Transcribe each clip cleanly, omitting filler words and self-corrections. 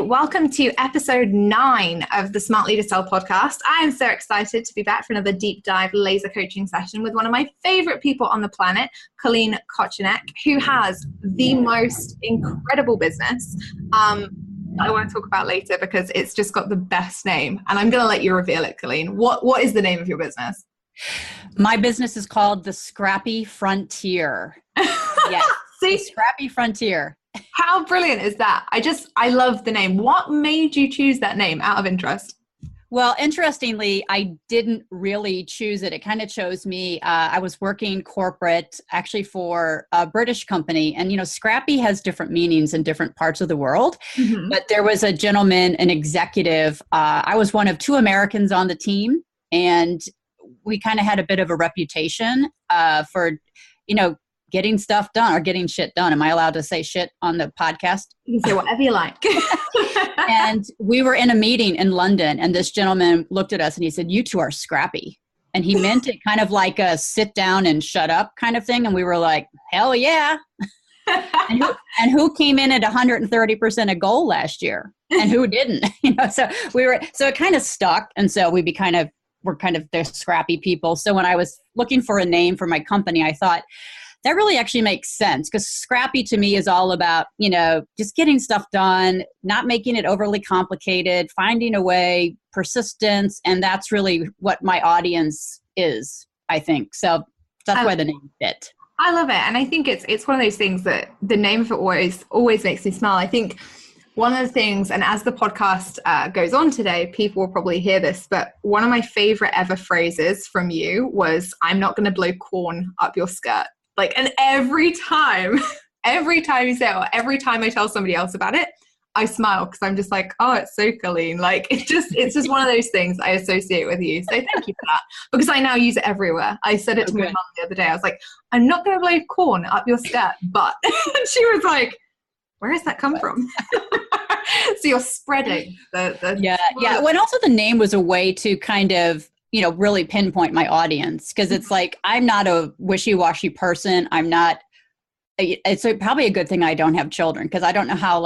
welcome to episode 9 of the Smart Leader Sell podcast. I am so excited to be back for another deep dive laser coaching session with one of my favorite people on the planet, Colleen Kochannek, who has the most incredible business. I want to talk about later because it's just got the best name, and I'm going to let you reveal it, Colleen. What is the name of your business? My business is called the Scrappy Frontier. Yes, See? The Scrappy Frontier. How brilliant is that? I love the name. What made you choose that name out of interest? Well, interestingly, I didn't really choose it. It kind of chose me. I was working corporate actually for a British company. And, Scrappy has different meanings in different parts of the world. Mm-hmm. But there was a gentleman, an executive. I was one of 2 Americans on the team. And we kind of had a bit of a reputation for, getting stuff done or getting shit done. Am I allowed to say shit on the podcast? You can say whatever you like. And we were in a meeting in London, and this gentleman looked at us and he said, "You two are scrappy." And he meant it kind of like a sit down and shut up kind of thing. And we were like, hell yeah. and who came in at 130% of goal last year? And who didn't? So it kind of stuck. And so we're kind of the scrappy people. So when I was looking for a name for my company, I thought, that really actually makes sense, because scrappy to me is all about, just getting stuff done, not making it overly complicated, finding a way, persistence. And that's really what my audience is, I think. So that's why the name fit. I love it. And I think it's one of those things that the name of it always makes me smile. I think one of the things, and as the podcast goes on today, people will probably hear this, but one of my favorite ever phrases from you was, "I'm not going to blow corn up your skirt." And every time you say it, or every time I tell somebody else about it, I smile, because I'm just like, oh, it's so Colleen. It's just one of those things I associate with you. So thank you for that, because I now use it everywhere. I said it to my mum the other day. I was like, "I'm not going to blow corn up your skirt," but she was like, "Where does that come from?" So you're spreading the yeah. Well, also the name was a way to kind of, really pinpoint my audience, because it's like, I'm not a wishy-washy person. It's probably a good thing I don't have children, because I don't know how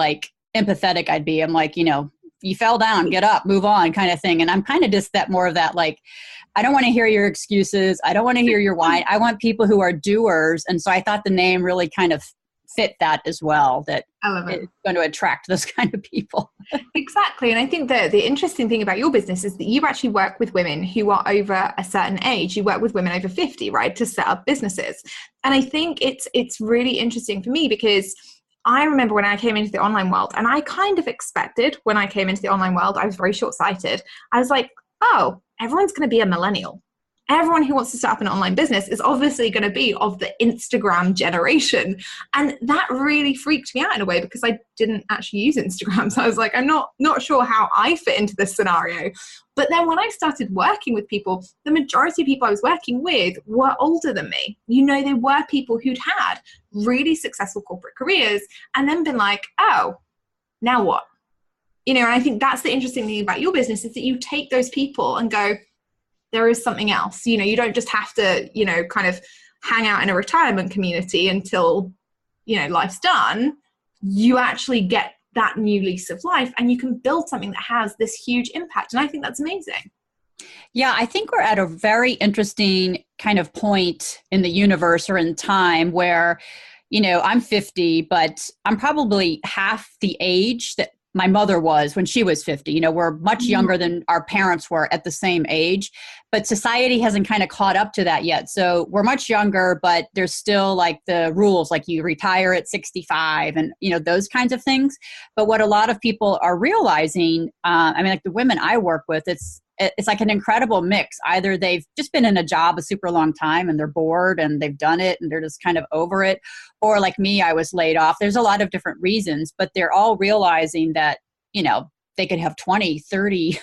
empathetic I'd be. I'm like, you fell down, get up, move on kind of thing. And I'm kind of just more of that, I don't want to hear your excuses. I don't want to hear your whine. I want people who are doers. And so I thought the name really kind of fit that as well, that I love it. It's going to attract those kind of people. Exactly. And I think that the interesting thing about your business is that you actually work with women who are over a certain age. You work with women over 50, right, to set up businesses. And I think it's really interesting for me, because I remember when I came into the online world, and I kind of expected when I came into the online world, I was very short-sighted. I was like, oh, everyone's going to be a millennial. Everyone who wants to start up an online business is obviously going to be of the Instagram generation. And that really freaked me out in a way, because I didn't actually use Instagram. So I was like, I'm not sure how I fit into this scenario. But then when I started working with people, the majority of people I was working with were older than me. They were people who'd had really successful corporate careers and then been like, oh, now what? And I think that's the interesting thing about your business, is that you take those people and go, there is something else. You don't just have to, kind of hang out in a retirement community until, life's done. You actually get that new lease of life, and you can build something that has this huge impact. And I think that's amazing. Yeah, I think we're at a very interesting kind of point in the universe or in time where, I'm 50, but I'm probably half the age that my mother was when she was 50. We're much younger than our parents were at the same age, but society hasn't kind of caught up to that yet. So we're much younger, but there's still the rules, you retire at 65 and, those kinds of things. But what a lot of people are realizing, the women I work with, it's like an incredible mix. Either they've just been in a job a super long time and they're bored and they've done it and they're just kind of over it. Or like me, I was laid off. There's a lot of different reasons, but they're all realizing that, they could have 20, 30,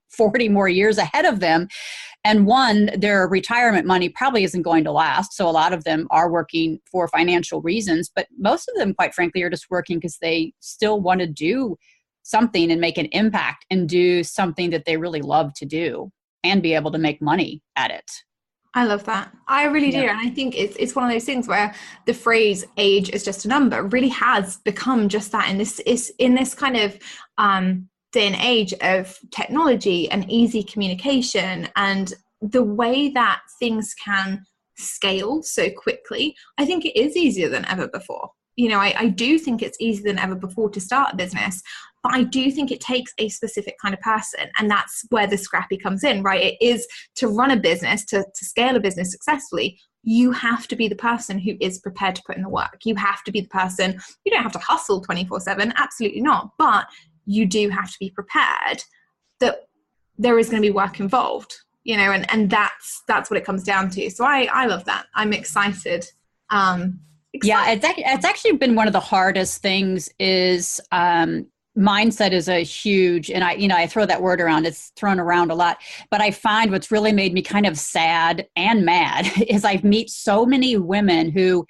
40 more years ahead of them. And their retirement money probably isn't going to last. So a lot of them are working for financial reasons, but most of them, quite frankly, are just working because they still want to do something and make an impact and do something that they really love to do and be able to make money at it. I love that. I really do. Yeah. And I think it's one of those things where the phrase age is just a number really has become just that in this kind of day and age of technology and easy communication and the way that things can scale so quickly. I think it is easier than ever before. I do think it's easier than ever before to start a business, but I do think it takes a specific kind of person. And that's where the Scrappy comes in, right? It is to run a business, to scale a business successfully. You have to be the person who is prepared to put in the work. You have to be the person, you don't have to hustle 24/7, absolutely not. But you do have to be prepared that there is going to be work involved, and that's what it comes down to. So I love that. I'm excited. Yeah, it's actually been one of the hardest things is mindset is a huge, and I throw that word around, it's thrown around a lot, but I find what's really made me kind of sad and mad is I meet so many women who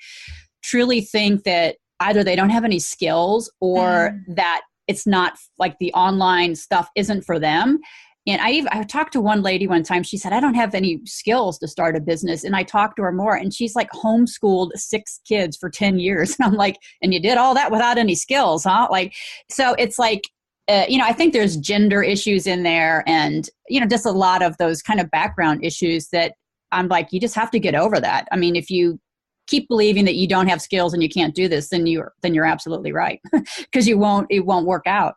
truly think that either they don't have any skills or that it's not like the online stuff isn't for them. And I talked to one lady one time, she said, I don't have any skills to start a business. And I talked to her more and she's like homeschooled 6 kids for 10 years. And I'm like, and you did all that without any skills, huh? Like, so it's like, I think there's gender issues in there and, just a lot of those kind of background issues that I'm like, you just have to get over that. I mean, if you keep believing that you don't have skills and you can't do this, then you're absolutely right because it won't work out.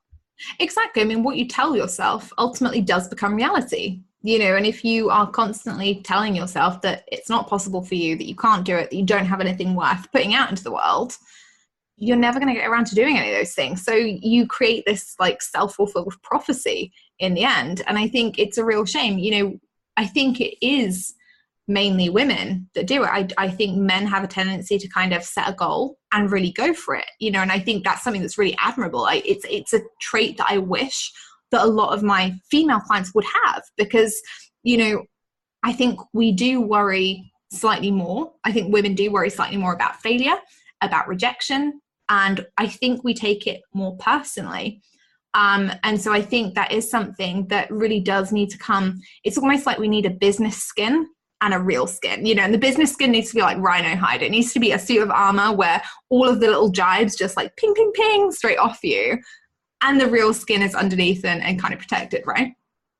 Exactly. I mean, what you tell yourself ultimately does become reality, and if you are constantly telling yourself that it's not possible for you, that you can't do it, that you don't have anything worth putting out into the world, you're never going to get around to doing any of those things. So you create this like self-fulfilled prophecy in the end. And I think it's a real shame. I think it is mainly women that do it. I think men have a tendency to kind of set a goal and really go for it, and I think that's something that's really admirable. It's a trait that I wish that a lot of my female clients would have, because, I think we do worry slightly more. I think women do worry slightly more about failure, about rejection, and I think we take it more personally. And so I think that is something that really does need to come. It's almost like we need a business skin and a real skin, and the business skin needs to be like rhino hide. It needs to be a suit of armor where all of the little jibes just like ping, ping, ping straight off you. And the real skin is underneath and kind of protected, right?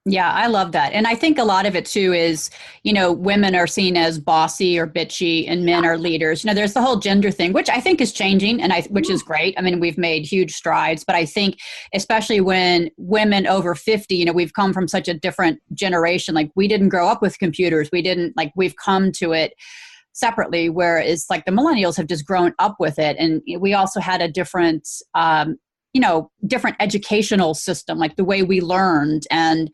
Yeah, I love that. And I think a lot of it too is, women are seen as bossy or bitchy and men are leaders. There's the whole gender thing, which I think is changing which is great. I mean, we've made huge strides, but I think especially when women over 50, we've come from such a different generation. Like we didn't grow up with computers. We've come to it separately, whereas like the millennials have just grown up with it. And we also had a different, different educational system, like the way we learned. And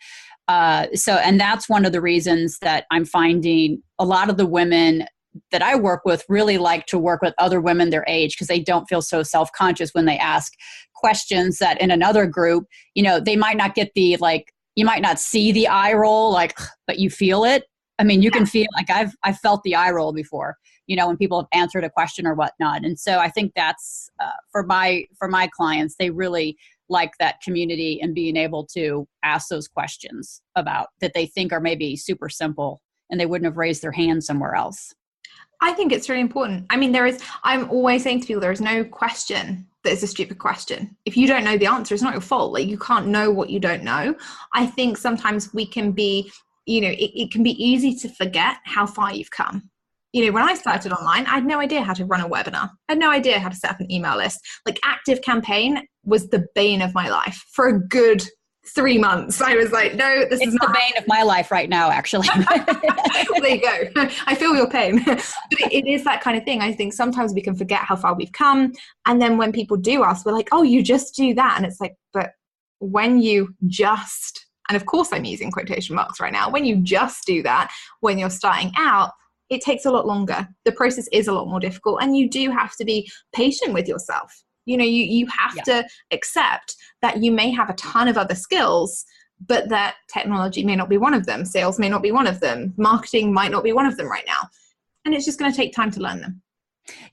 and that's one of the reasons that I'm finding a lot of the women that I work with really like to work with other women their age, because they don't feel so self-conscious when they ask questions that in another group, they might not get the, like, you might not see the eye roll, like, but you feel it. I mean, you can feel, like I've felt the eye roll before, when people have answered a question or whatnot. And so I think that's for my clients, they really like that community and being able to ask those questions about that they think are maybe super simple and they wouldn't have raised their hand somewhere else. I think it's really important. I mean, I'm always saying to people, there is no question that is a stupid question. If you don't know the answer, it's not your fault. Like, you can't know what you don't know. I think sometimes we can be, it can be easy to forget how far you've come. When I started online, I had no idea how to run a webinar. I had no idea how to set up an email list. Like, ActiveCampaign was the bane of my life for a good 3 months. I was like, no, this is not the bane of my life right now, actually. Well, there you go. I feel your pain. But it is that kind of thing. I think sometimes we can forget how far we've come. And then when people do ask, we're like, oh, you just do that. And it's like, but when you just, and of course I'm using quotation marks right now, when you just do that, when you're starting out, it takes a lot longer. The process is a lot more difficult, and you do have to be patient with yourself. You have to accept that you may have a ton of other skills, but that technology may not be one of them. Sales may not be one of them. Marketing might not be one of them right now. And it's just going to take time to learn them.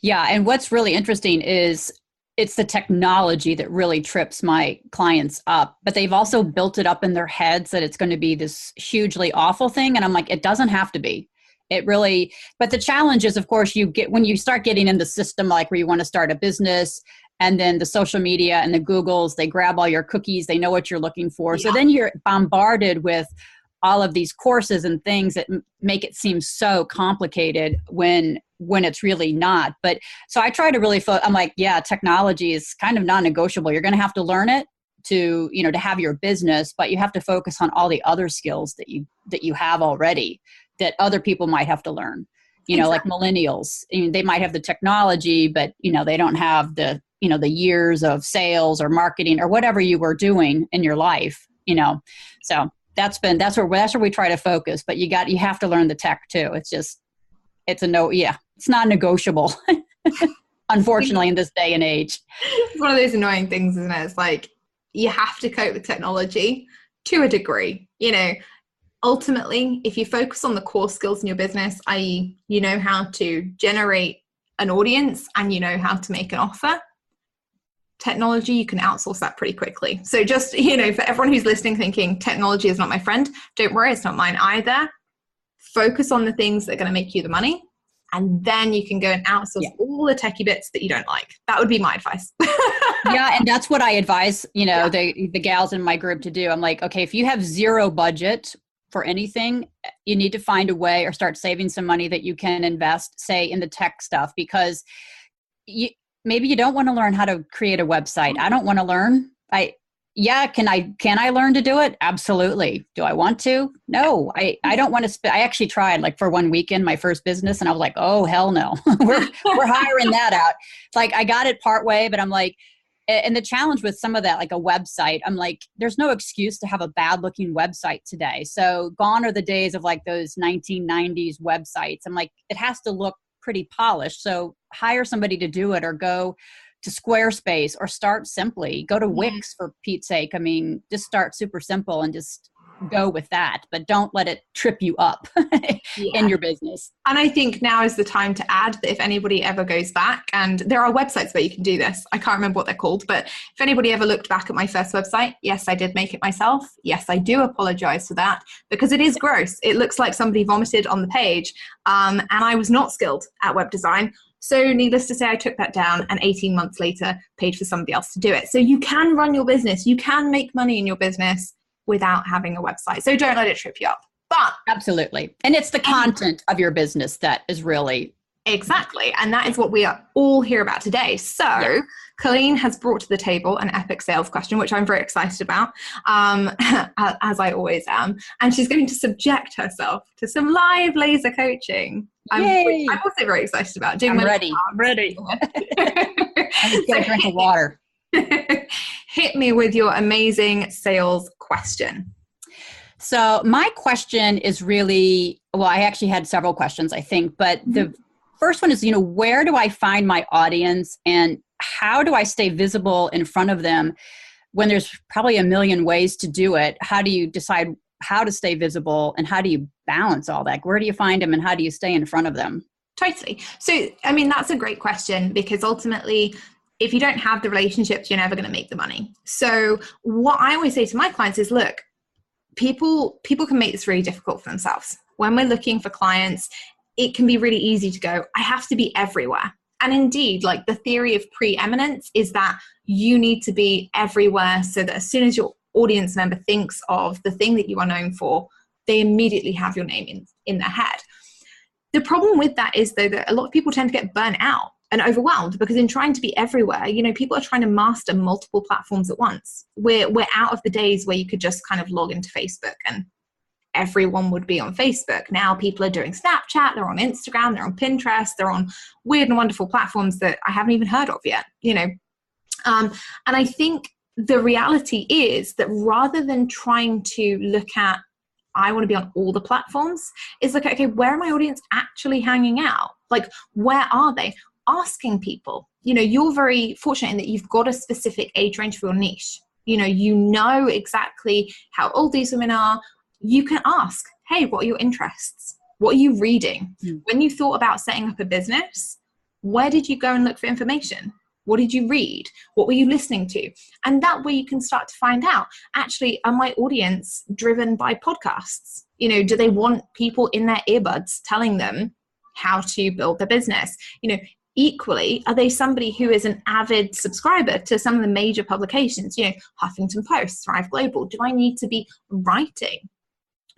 Yeah. And what's really interesting is it's the technology that really trips my clients up, but they've also built it up in their heads that it's going to be this hugely awful thing. And I'm like, it doesn't have to be. It really, but the challenge is, of course, when you start getting in the system, like where you want to start a business, and then the social media and the Googles, they grab all your cookies, they know what you're looking for. Yeah. So then you're bombarded with all of these courses and things that make it seem so complicated when it's really not. But so I try to really I'm like, yeah, technology is kind of non-negotiable. You're going to have to learn it to have your business, but you have to focus on all the other skills that you have already that other people might have to learn. Exactly. Like millennials, they might have the technology, but they don't have the years of sales or marketing or whatever you were doing in your life. So that's where we try to focus. But you have to learn the tech too. It's non-negotiable. Unfortunately, in this day and age, it's one of those annoying things, isn't it? It's like you have to cope with technology to a degree. Ultimately, if you focus on the core skills in your business, i.e., you know how to generate an audience and you know how to make an offer, technology, you can outsource that pretty quickly. So just, for everyone who's listening thinking technology is not my friend, don't worry, it's not mine either. Focus on the things that are going to make you the money. And then you can go and outsource all the techie bits that you don't like. That would be my advice. Yeah. And that's what I advise, the gals in my group to do. I'm like, okay, if you have zero budget for anything, you need to find a way or start saving some money that you can invest, say, in the tech stuff, because maybe you don't want to learn how to create a website. I don't want to learn. Can I learn to do it? Absolutely. Do I want to? No, I don't want to. I actually tried like for one weekend, my first business, and I was like, oh, hell no. we're hiring that out. Like I got it part way, but I'm like, and the challenge with some of that, like a website, I'm like, there's no excuse to have a bad looking website today. So gone are the days of like those 1990s websites. I'm like, it has to look pretty polished. So hire somebody to do it, or go to Squarespace, or start simply. Go to Wix, for Pete's sake. I mean, just start super simple and just go with that, but don't let it trip you up in your business. And I think now is the time to add that if anybody ever goes back, and there are websites where you can do this, I can't remember what they're called, but if anybody ever looked back at my first website, yes, I did make it myself. Yes, I do apologize for that, because it is gross. It looks like somebody vomited on the page, and I was not skilled at web design. So needless to say, I took that down, and 18 months later paid for somebody else to do it. So you can run your business. You can make money in your business without having a website. So don't let it trip you up. But absolutely. And it's the content of your business that is really... Exactly. And that is what we are all here about today. So Colleen has brought to the table an epic sales question, which I'm very excited about, as I always am. And she's going to subject herself to some live laser coaching. I'm also very excited about. I'm ready. I'm ready. I'm just going to drink of water. Hit me with your amazing sales question. So my question is really, I actually had several questions, I think, but the first one is, where do I find my audience, and how do I stay visible in front of them when there's probably a million ways to do it? How do you decide how to stay visible, and how do you balance all that? Where do you find them, and how do you stay in front of them? Totally. So, that's a great question, because ultimately, if you don't have the relationships, you're never going to make the money. So what I always say to my clients is, look, people can make this really difficult for themselves. When we're looking for clients, it can be really easy to go, I have to be everywhere. And indeed, like the theory of preeminence is that you need to be everywhere, so that as soon as your audience member thinks of the thing that you are known for, they immediately have your name in their head. The problem with that is, though, that a lot of people tend to get burnt out and overwhelmed, because in trying to be everywhere, people are trying to master multiple platforms at once. We're out of the days where you could just kind of log into Facebook and everyone would be on Facebook. Now people are doing Snapchat, they're on Instagram, they're on Pinterest, they're on weird and wonderful platforms that I haven't even heard of yet, And I think the reality is that rather than trying to look at, I want to be on all the platforms, it's like, okay, where are my audience actually hanging out? Like, where are they? Asking people. You're very fortunate in that you've got a specific age range for your niche. You know exactly how old these women are. You can ask, hey, what are your interests? What are you reading? When you thought about setting up a business, where did you go and look for information? What did you read? What were you listening to? And that way you can start to find out, actually, are my audience driven by podcasts? You know, do they want people in their earbuds telling them how to build their business? You know, equally, are they somebody who is an avid subscriber to some of the major publications, you know, Huffington Post, Thrive Global? Do I need to be writing?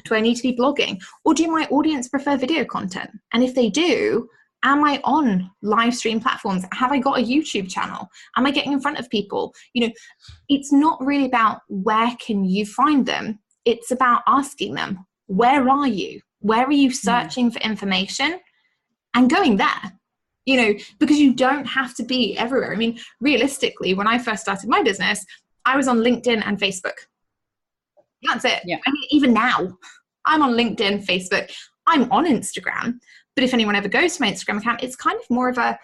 Do I need to be blogging? Or do my audience prefer video content? And if they do, am I on live stream platforms? Have I got a YouTube channel? Am I getting in front of people? You know, it's not really about where can you find them. It's about asking them, where are you? Where are you searching for information? And going there, you know, because you don't have to be everywhere. I mean, realistically, when I first started my business, I was on LinkedIn and Facebook. That's it. Yeah. I mean, even now, I'm on LinkedIn, Facebook. I'm on Instagram. But if anyone ever goes to my Instagram account, it's kind of more of a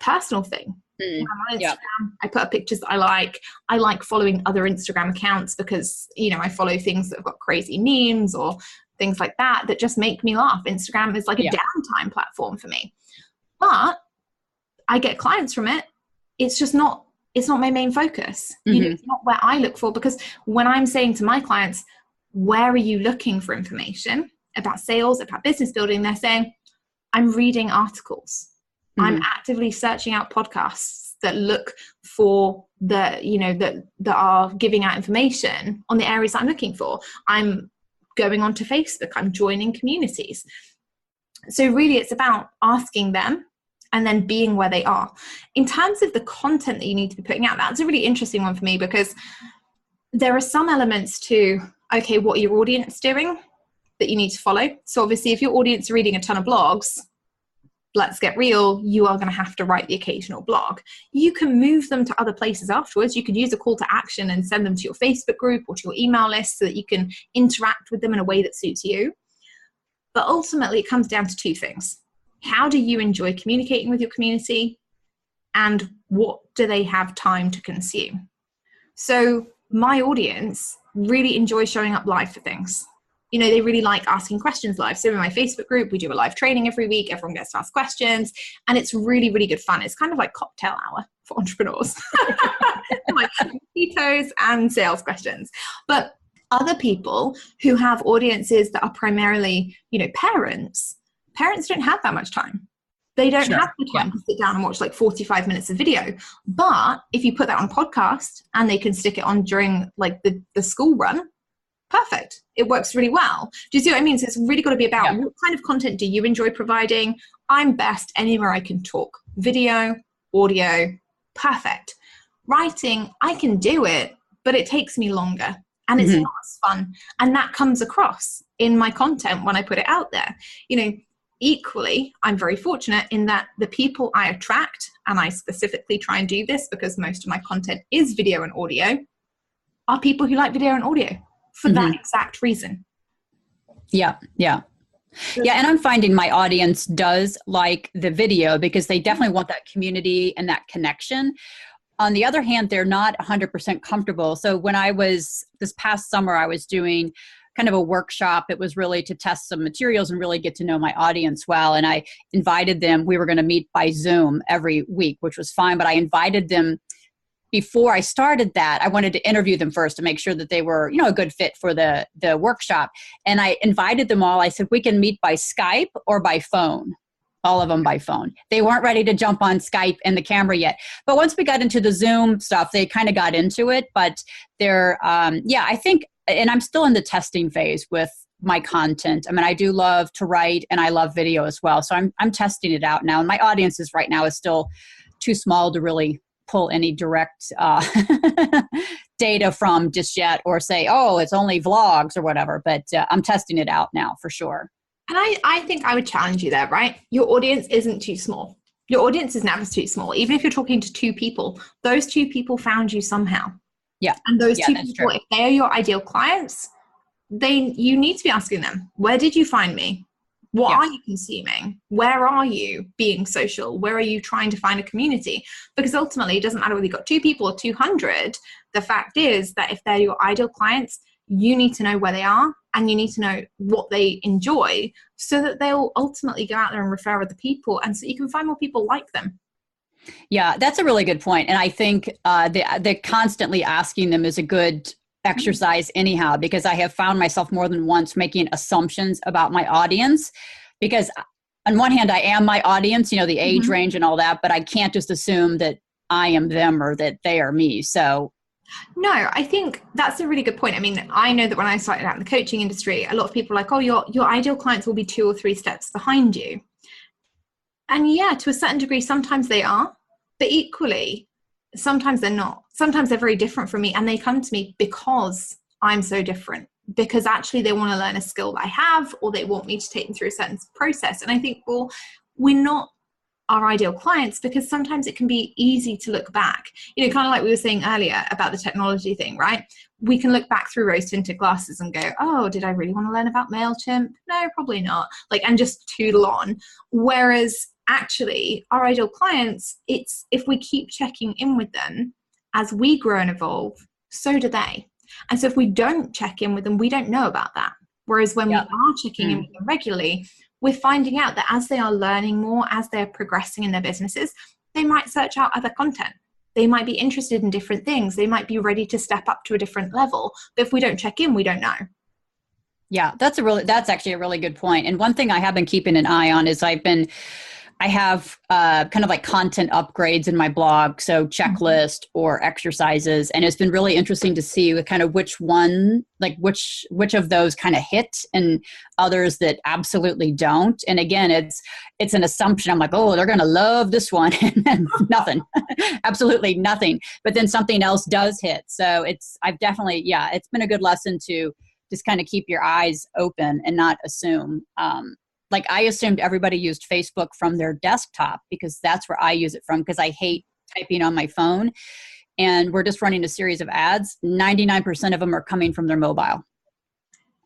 personal thing. I'm on Instagram. I put up pictures that I like. I like following other Instagram accounts because, you know, I follow things that have got crazy memes or things like that just make me laugh. Instagram is like a downtime platform for me. But I get clients from it. It's just not, it's not my main focus. You know, it's not where I look for, because when I'm saying to my clients, where are you looking for information about sales, about business building? They're saying, I'm reading articles. I'm actively searching out podcasts that look for that are giving out information on the areas I'm looking for. I'm going onto Facebook. I'm joining communities. So really it's about asking them and then being where they are. In terms of the content that you need to be putting out, that's a really interesting one for me, because there are some elements to, okay, what are your audience doing that you need to follow? So obviously if your audience are reading a ton of blogs, let's get real, you are going to have to write the occasional blog. You can move them to other places afterwards. You could use a call to action and send them to your Facebook group or to your email list so that you can interact with them in a way that suits you. But ultimately, it comes down to two things. How do you enjoy communicating with your community? And what do they have time to consume? So my audience really enjoys showing up live for things. You know, they really like asking questions live. So in my Facebook group, we do a live training every week. Everyone gets to ask questions. And it's really, really good fun. It's kind of like cocktail hour for entrepreneurs. Like mosquitoes and sales questions. But other people who have audiences that are primarily, you know, parents don't have that much time. They don't have the time to sit down and watch like 45 minutes of video. But if you put that on a podcast and they can stick it on during like the school run, perfect. It works really well. Do you see what I mean? So it's really got to be about what kind of content do you enjoy providing? I'm best anywhere I can talk. Video, audio, perfect. Writing, I can do it, but it takes me longer and it's not as fun. And that comes across in my content when I put it out there. You know, equally, I'm very fortunate in that the people I attract, and I specifically try and do this because most of my content is video and audio, are people who like video and audio. For that exact reason. Yeah. And I'm finding my audience does like the video because they definitely want that community and that connection. On the other hand, they're not 100% comfortable. So when this past summer, I was doing kind of a workshop. It was really to test some materials and really get to know my audience well. And I invited them. We were going to meet by Zoom every week, which was fine. But I invited them. Before I started that, I wanted to interview them first to make sure that they were, you know, a good fit for the workshop. And I invited them all. I said, we can meet by Skype or by phone. All of them by phone. They weren't ready to jump on Skype and the camera yet. But once we got into the Zoom stuff, they kind of got into it. But they're, I think, and I'm still in the testing phase with my content. I mean, I do love to write and I love video as well. So I'm testing it out now. And my audience right now is still too small to really pull any direct data from just yet, or say, oh, it's only vlogs or whatever. But I'm testing it out now for sure. And I think I would challenge you there, right? Your audience isn't too small. Your audience is never too small. Even if you're talking to two people, those two people found you somehow. Yeah. And those two people, if they are your ideal clients, you need to be asking them, where did you find me? What are you consuming? Where are you being social? Where are you trying to find a community? Because ultimately, it doesn't matter whether you've got 2 people or 200. The fact is that if they're your ideal clients, you need to know where they are and you need to know what they enjoy so that they'll ultimately go out there and refer other people and so you can find more people like them. Yeah, that's a really good point. And I think the constantly asking them is a good exercise anyhow, because I have found myself more than once making assumptions about my audience, because on one hand, I am my audience, the age range and all that, but I can't just assume that I am them or that they are me. So no, I think that's a really good point. I mean, I know that when I started out in the coaching industry, a lot of people are like, oh, your ideal clients will be 2 or 3 steps behind you. And yeah, to a certain degree, sometimes they are, but equally, sometimes they're not. Sometimes they're very different from me, and they come to me because I'm so different, because actually they want to learn a skill that I have, or they want me to take them through a certain process. And I think, well, we're not our ideal clients because sometimes it can be easy to look back, kind of like we were saying earlier about the technology thing, right? We can look back through rose tinted glasses and go, oh, did I really want to learn about MailChimp? No, probably not. And just toodle on. Whereas actually our ideal clients, it's if we keep checking in with them as we grow and evolve, so do they. And so if we don't check in with them, we don't know about that. Whereas when we are checking in with them regularly, we're finding out that as they are learning more, as they're progressing in their businesses, they might search out other content. They might be interested in different things. They might be ready to step up to a different level. But if we don't check in, we don't know. Yeah, that's actually a really good point. And one thing I have been keeping an eye on is I have kind of like content upgrades in my blog, so checklist or exercises, and it's been really interesting to see kind of which one, like which of those kind of hit, and others that absolutely don't. And again, it's an assumption. I'm like, oh, they're going to love this one, and nothing, absolutely nothing. But then something else does hit. So it's been a good lesson to just kind of keep your eyes open and not assume. Like I assumed everybody used Facebook from their desktop because that's where I use it from, because I hate typing on my phone. And we're just running a series of ads. 99% of them are coming from their mobile.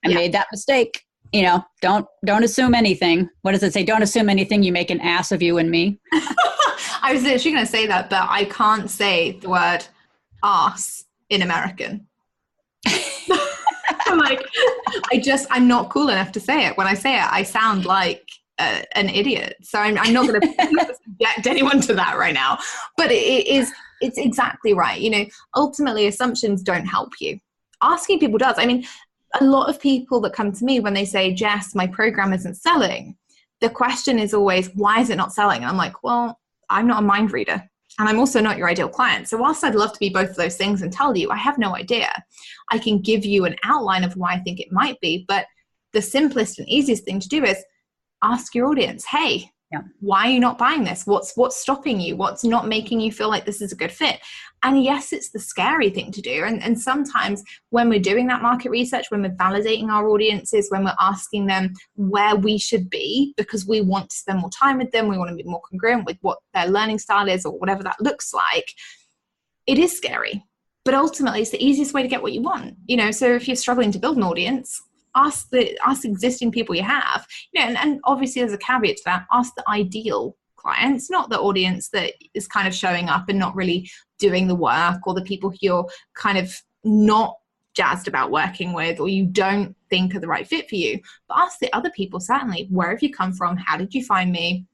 I made that mistake. Don't assume anything. What does it say? Don't assume anything. You make an ass of you and me. I was literally going to say that, but I can't say the word ass in American. I'm like, I'm not cool enough to say it. When I say it, I sound like an idiot. So I'm not going to subject anyone to that right now. But it's exactly right. Ultimately, assumptions don't help you. Asking people does. I mean, a lot of people that come to me when they say, Jess, my program isn't selling, the question is always, why is it not selling? And I'm like, well, I'm not a mind reader. And I'm also not your ideal client. So whilst I'd love to be both of those things and tell you, I have no idea. I can give you an outline of why I think it might be, but the simplest and easiest thing to do is ask your audience, hey, why are you not buying this? What's stopping you? What's not making you feel like this is a good fit? And yes, it's the scary thing to do. And sometimes when we're doing that market research, when we're validating our audiences, when we're asking them where we should be because we want to spend more time with them, we want to be more congruent with what their learning style is or whatever that looks like, it is scary. But ultimately, it's the easiest way to get what you want. So if you're struggling to build an audience, ask existing people you have, and obviously there's a caveat to that. Ask the ideal clients, not the audience that is kind of showing up and not really doing the work, or the people who you're kind of not jazzed about working with, or you don't think are the right fit for you. But ask the other people, certainly, where have you come from? How did you find me?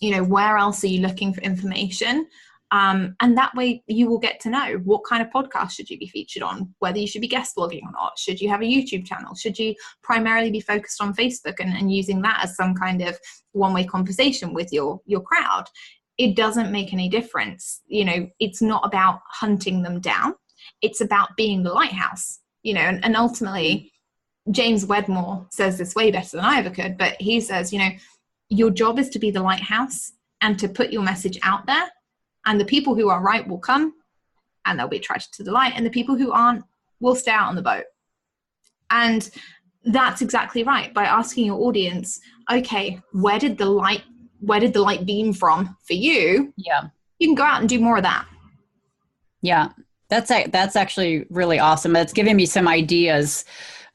Where else are you looking for information? And that way you will get to know what kind of podcast should you be featured on, whether you should be guest blogging or not. Should you have a YouTube channel? Should you primarily be focused on Facebook and using that as some kind of one-way conversation with your crowd? It doesn't make any difference. It's not about hunting them down. It's about being the lighthouse, and ultimately James Wedmore says this way better than I ever could, but he says, your job is to be the lighthouse and to put your message out there. And the people who are right will come and they'll be attracted to the light. And the people who aren't will stay out on the boat. And that's exactly right. By asking your audience, okay, where did the light beam from for you? Yeah. You can go out and do more of that. Yeah. That's actually really awesome. It's giving me some ideas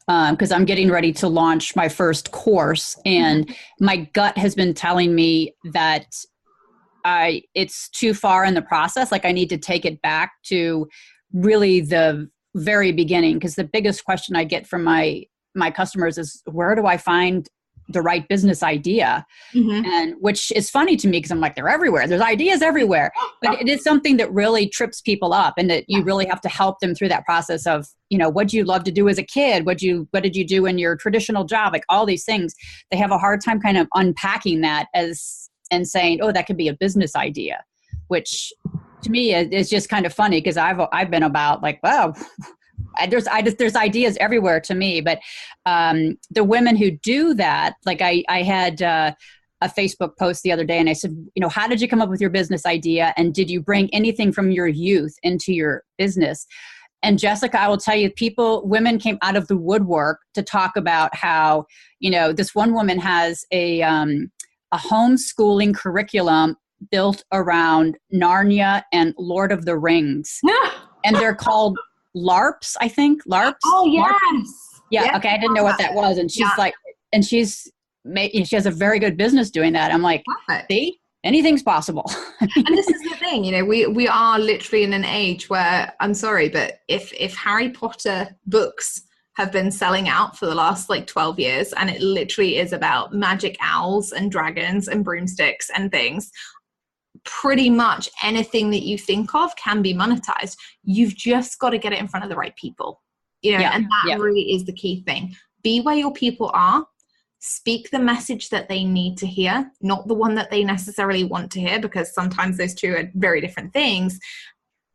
because I'm getting ready to launch my first course, and my gut has been telling me that it's too far in the process. Like I need to take it back to really the very beginning, because the biggest question I get from my customers is, where do I find the right business idea. And which is funny to me because I'm like, they're everywhere. There's ideas everywhere. But it is something that really trips people up, and that you really have to help them through that process of, what do you love to do as a kid? What did you do in your traditional job? Like all these things, they have a hard time kind of unpacking that and saying, oh, that could be a business idea, which to me is just kind of funny because I've been about like, wow, there's ideas everywhere to me. But the women who do that, like I had a Facebook post the other day, and I said, how did you come up with your business idea? And did you bring anything from your youth into your business? And Jessica, I will tell you, women came out of the woodwork to talk about how, this one woman has a homeschooling curriculum built around Narnia and Lord of the Rings. And they're called LARPs, I think. LARPs? Oh, yes. LARPs? Yeah, okay, I didn't know what that was. And she's like, and she has a very good business doing that. I'm like, see? Anything's possible. And this is the thing, we are literally in an age where, I'm sorry, but if Harry Potter books have been selling out for the last 12 years, and it literally is about magic owls and dragons and broomsticks and things, pretty much anything that you think of can be monetized. You've just got to get it in front of the right people, and that really is the key thing. Be where your people are. Speak the message that they need to hear, not the one that they necessarily want to hear, because sometimes those two are very different things,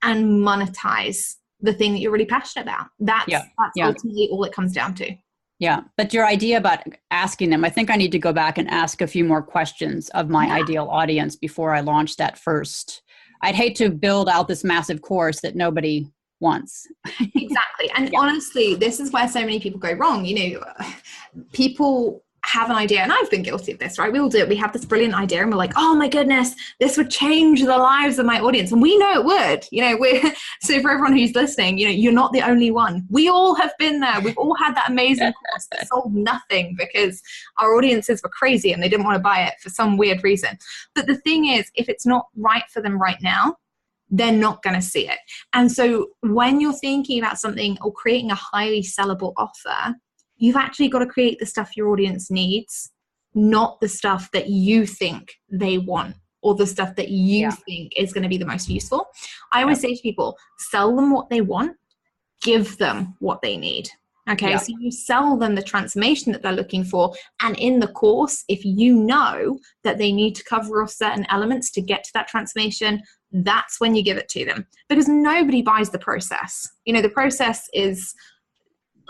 and monetize the thing that you're really passionate about. That's ultimately all it comes down to. Yeah. But your idea about asking them, I think I need to go back and ask a few more questions of my ideal audience before I launch that first. I'd hate to build out this massive course that nobody wants. Exactly. And honestly, this is where so many people go wrong. People have an idea, and I've been guilty of this, right? We all do it. We have this brilliant idea and we're like, oh my goodness, this would change the lives of my audience. And we know it would, so for everyone who's listening, you're not the only one. We all have been there. We've all had that amazing course that sold nothing because our audiences were crazy and they didn't want to buy it for some weird reason. But the thing is, if it's not right for them right now, they're not going to see it. And so when you're thinking about something or creating a highly sellable offer, you've actually got to create the stuff your audience needs, not the stuff that you think they want or the stuff that you think is going to be the most useful. I always say to people, sell them what they want, give them what they need. Okay, so you sell them the transformation that they're looking for. And in the course, if you know that they need to cover off certain elements to get to that transformation, that's when you give it to them. Because nobody buys the process. The process is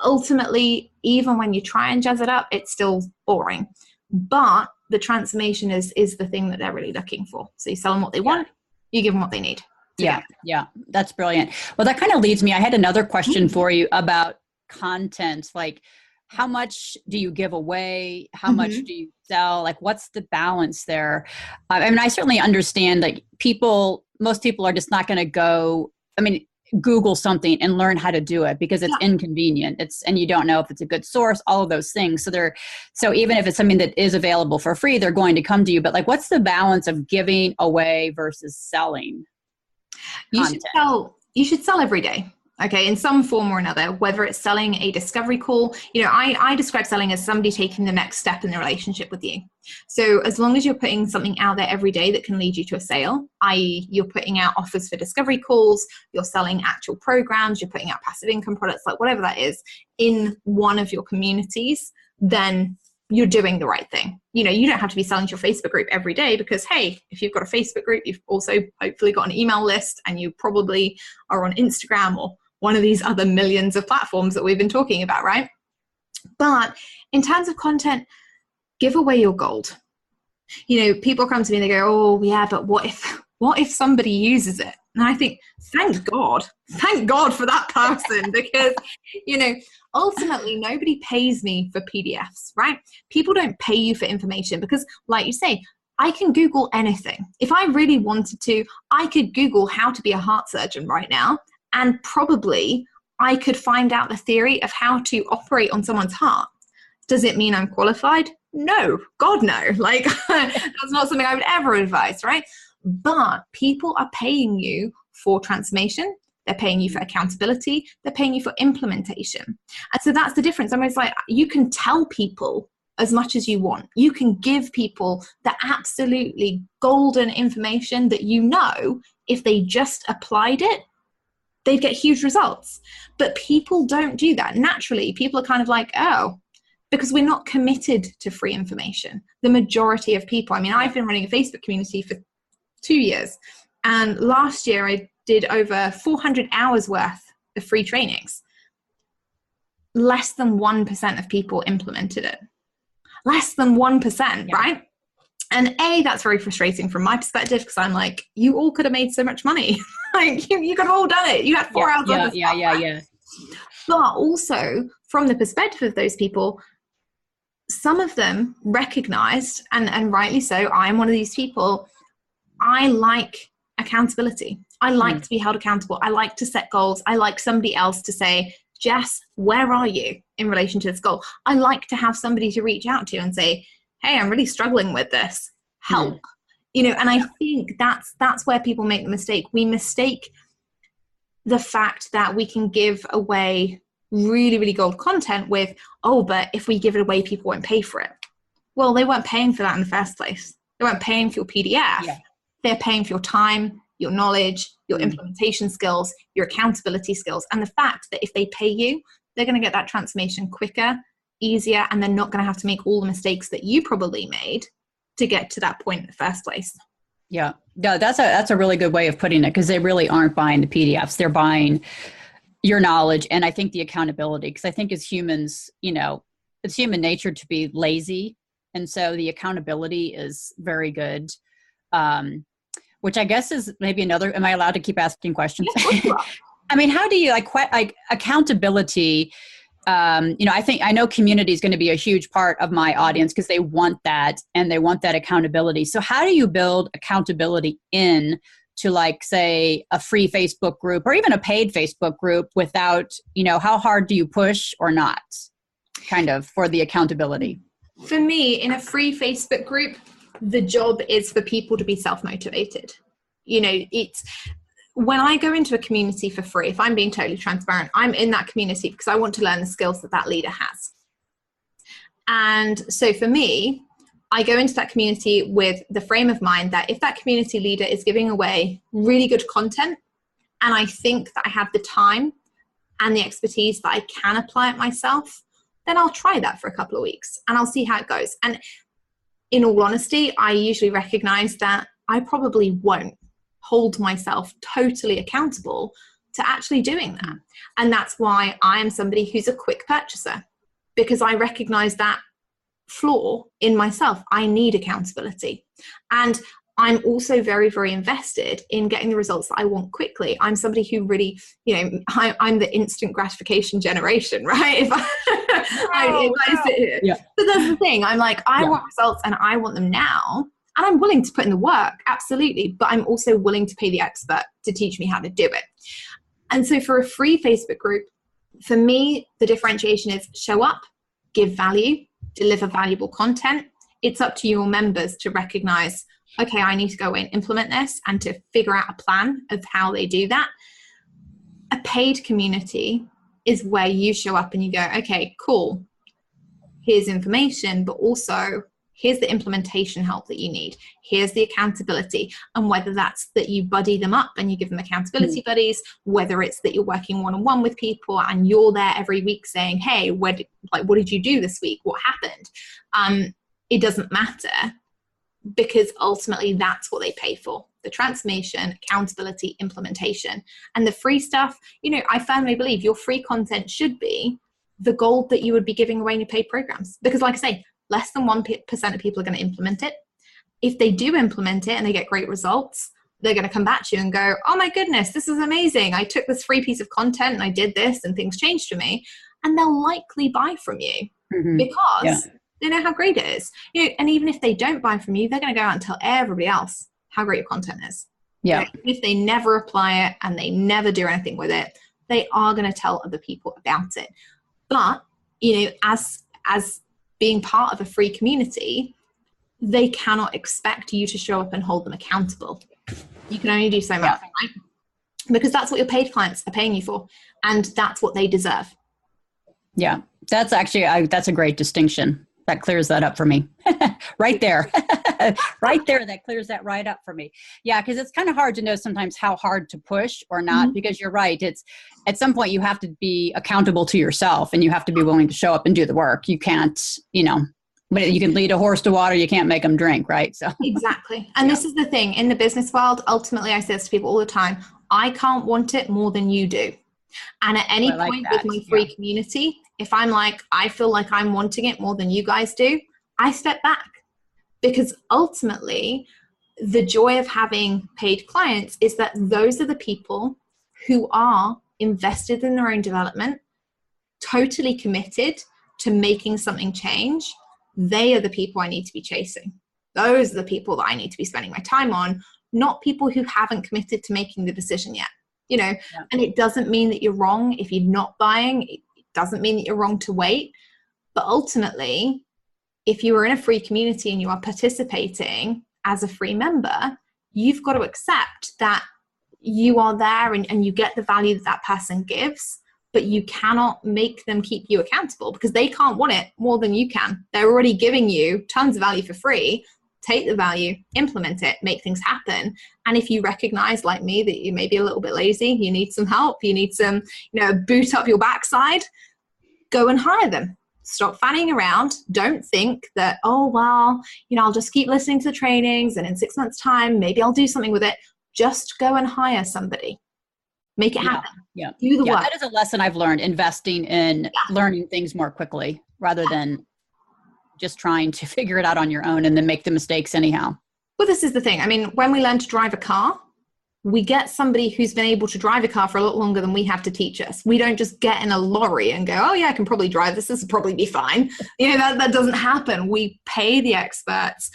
ultimately, even when you try and jazz it up, it's still boring. But the transformation is the thing that they're really looking for. So you sell them what they want, you give them what they need. Yeah, that's brilliant. Well, that kind of leads me, I had another question for you about content. Like, how much do you give away? How much do you sell? Like, what's the balance there? I certainly understand that most people are just not going to go, Google something and learn how to do it because it's inconvenient. And you don't know if it's a good source, all of those things. So even if it's something that is available for free, they're going to come to you. But what's the balance of giving away versus selling content? You should sell every day. Okay, in some form or another, whether it's selling a discovery call, I describe selling as somebody taking the next step in the relationship with you. So as long as you're putting something out there every day that can lead you to a sale, i.e. you're putting out offers for discovery calls, you're selling actual programs, you're putting out passive income products, whatever that is, in one of your communities, then you're doing the right thing. You don't have to be selling to your Facebook group every day because, hey, if you've got a Facebook group, you've also hopefully got an email list and you probably are on Instagram or one of these other millions of platforms that we've been talking about, right? But in terms of content, give away your gold. People come to me and they go, oh yeah, but what if somebody uses it? And I think, thank God for that person because, ultimately nobody pays me for PDFs, right? People don't pay you for information because, like you say, I can Google anything. If I really wanted to, I could Google how to be a heart surgeon right now. And probably I could find out the theory of how to operate on someone's heart. Does it mean I'm qualified? No, God no. That's not something I would ever advise, right? But people are paying you for transformation. They're paying you for accountability. They're paying you for implementation. And so that's the difference. Almost like you can tell people as much as you want. You can give people the absolutely golden information that you know if they just applied it, they'd get huge results. But people don't do that. Naturally, people are kind of like, oh, because we're not committed to free information. The majority of people, I mean, I've been running a Facebook community for 2 years. And last year I did over 400 hours worth of free trainings. Less than 1% of people implemented it. Less than 1%, right? And that's very frustrating from my perspective, because I'm like, you all could have made so much money. Like you could have all done it. You had 4 hours worth of stuff, right? But also from the perspective of those people, some of them recognized, and rightly so, I'm one of these people, I like accountability. I like to be held accountable. I like to set goals. I like somebody else to say, Jess, where are you in relation to this goal? I like to have somebody to reach out to and say, hey, I'm really struggling with this. Help. And I think that's where people make the mistake. We mistake the fact that we can give away really, really gold content with, oh, but if we give it away, people won't pay for it. Well, they weren't paying for that in the first place. They weren't paying for your PDF. Yeah. They're paying for your time, your knowledge, your implementation skills, your accountability skills. And the fact that if they pay you, they're going to get that transformation quicker, easier, and they're not going to have to make all the mistakes that you probably made to get to that point in the first place. Yeah, no, that's a really good way of putting it, because they really aren't buying the PDFs. They're buying your knowledge, and I think the accountability, because I think as humans, it's human nature to be lazy. And so the accountability is very good. Which I guess is maybe another, am I allowed to keep asking questions? I mean, how do you like accountability? I know community is going to be a huge part of my audience, because they want that, and they want that accountability. So how do you build accountability in to, like, say, a free Facebook group or even a paid Facebook group without, how hard do you push or not, kind of, for the accountability? For me, in a free Facebook group, the job is for people to be self-motivated. It's when I go into a community for free, if I'm being totally transparent, I'm in that community because I want to learn the skills that leader has. And so for me, I go into that community with the frame of mind that if that community leader is giving away really good content, and I think that I have the time and the expertise that I can apply it myself, then I'll try that for a couple of weeks and I'll see how it goes. And in all honesty, I usually recognize that I probably won't hold myself totally accountable to actually doing that. And that's why I am somebody who's a quick purchaser, because I recognize that flaw in myself. I need accountability. And I'm also very, very invested in getting the results that I want quickly. I'm somebody who really, I'm the instant gratification generation, right? If I sit here. Yeah. But that's the thing. I'm like, I want results and I want them now. And I'm willing to put in the work, absolutely. But I'm also willing to pay the expert to teach me how to do it. And so for a free Facebook group, for me, the differentiation is show up, give value, deliver valuable content. It's up to your members to recognize, okay, I need to go and implement this, and to figure out a plan of how they do that. A paid community is where you show up and you go, okay, cool. Here's information, but also here's the implementation help that you need. Here's the accountability. And whether that's that you buddy them up and you give them accountability buddies, whether it's that you're working one-on-one with people and you're there every week saying, hey, what did you do this week? What happened? It doesn't matter, because ultimately that's what they pay for. The transformation, accountability, implementation. And the free stuff, I firmly believe your free content should be the gold that you would be giving away in your paid programs. Because like I say, less than 1% of people are going to implement it. If they do implement it and they get great results, they're going to come back to you and go, oh my goodness, this is amazing. I took this free piece of content and I did this and things changed for me. And they'll likely buy from you because they know how great it is. And even if they don't buy from you, they're going to go out and tell everybody else how great your content is. Yeah. If they never apply it and they never do anything with it, they are going to tell other people about it. But, as being part of a free community, they cannot expect you to show up and hold them accountable. You can only do so much, right? Because that's what your paid clients are paying you for, and that's what they deserve. Yeah, that's actually, that's a great distinction. That clears that up for me. Right there. Right there. That clears that right up for me. Yeah, because it's kind of hard to know sometimes how hard to push or not, because you're right. It's at some point you have to be accountable to yourself and you have to be willing to show up and do the work. You can't, but you can lead a horse to water. You can't make them drink, right? So exactly. And this is the thing in the business world. Ultimately, I say this to people all the time. I can't want it more than you do. And at any point with my free community, if I'm like, I feel like I'm wanting it more than you guys do, I step back, because ultimately the joy of having paid clients is that those are the people who are invested in their own development, totally committed to making something change. They are the people I need to be chasing. Those are the people that I need to be spending my time on, not people who haven't committed to making the decision yet. And it doesn't mean that you're wrong if you're not buying. It doesn't mean that you're wrong to wait. But ultimately, if you are in a free community and you are participating as a free member, you've got to accept that you are there and you get the value that that person gives, but you cannot make them keep you accountable because they can't want it more than you can. They're already giving you tons of value for free. Take the value, implement it, make things happen. And if you recognize, like me, that you may be a little bit lazy, you need some help, you need some, boot up your backside, go and hire them. Stop fanning around. Don't think that, I'll just keep listening to the trainings and in 6 months' time, maybe I'll do something with it. Just go and hire somebody. Make it happen. Yeah. Do the work. That is a lesson I've learned, investing in learning things more quickly rather than just trying to figure it out on your own and then make the mistakes anyhow. Well, this is the thing. I mean, when we learn to drive a car, we get somebody who's been able to drive a car for a lot longer than we have to teach us. We don't just get in a lorry and go, oh yeah, I can probably drive this. This will probably be fine. That doesn't happen. We pay the experts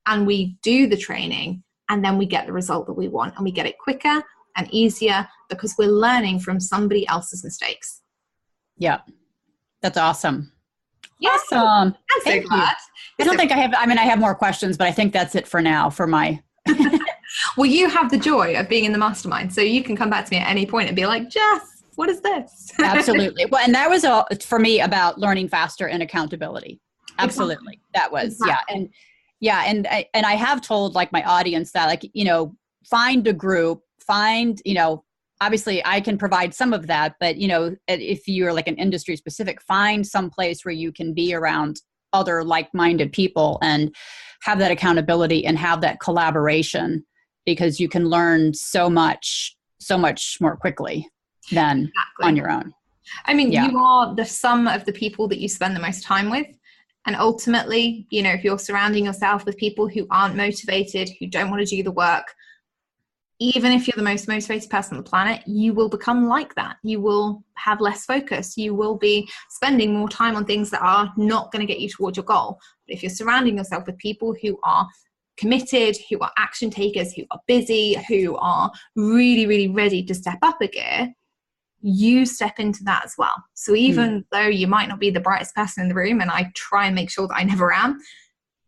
and we do the training and then we get the result that we want, and we get it quicker and easier because we're learning from somebody else's mistakes. Yeah. That's awesome. Yeah, awesome. I'm so glad. I don't think I have more questions, but I think that's it for now for my. Well, you have the joy of being in the mastermind, so you can come back to me at any point and be like, Jess, what is this? Absolutely. Well, and that was for me about learning faster and accountability. Absolutely. Exactly. That was, And I have told like my audience that find a group, obviously I can provide some of that, but if you're like an industry specific, find some place where you can be around other like-minded people and have that accountability and have that collaboration, because you can learn so much more quickly than on your own. I mean, you are the sum of the people that you spend the most time with. And ultimately, if you're surrounding yourself with people who aren't motivated, who don't want to do the work, even if you're the most motivated person on the planet, you will become like that. You will have less focus. You will be spending more time on things that are not going to get you towards your goal. But if you're surrounding yourself with people who are committed, who are action takers, who are busy, who are really, really ready to step up a gear, you step into that as well. So even though you might not be the brightest person in the room, and I try and make sure that I never am,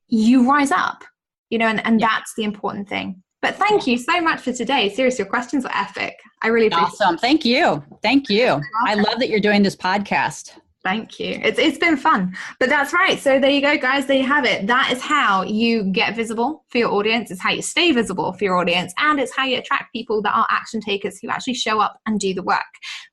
you rise up, and that's the important thing. But thank you so much for today. Seriously, your questions are epic. I really appreciate it. Awesome. Thank you. I love that you're doing this podcast. Thank you. It's been fun. But that's right. So there you go, guys. There you have it. That is how you get visible for your audience. It's how you stay visible for your audience. And it's how you attract people that are action takers who actually show up and do the work.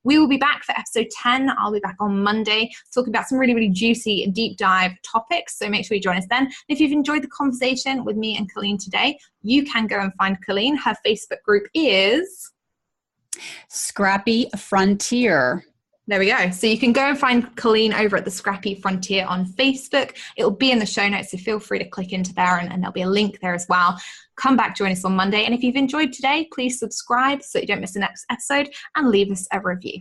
We will be back for episode 10. I'll be back on Monday talking about some really, really juicy deep dive topics. So make sure you join us then. If you've enjoyed the conversation with me and Colleen today, you can go and find Colleen. Her Facebook group is Scrappy Frontier. There we go. So you can go and find Colleen over at the Scrappy Frontier on Facebook. It'll be in the show notes, so feel free to click into there and there'll be a link there as well. Come back, join us on Monday. And if you've enjoyed today, please subscribe so you don't miss the next episode and leave us a review.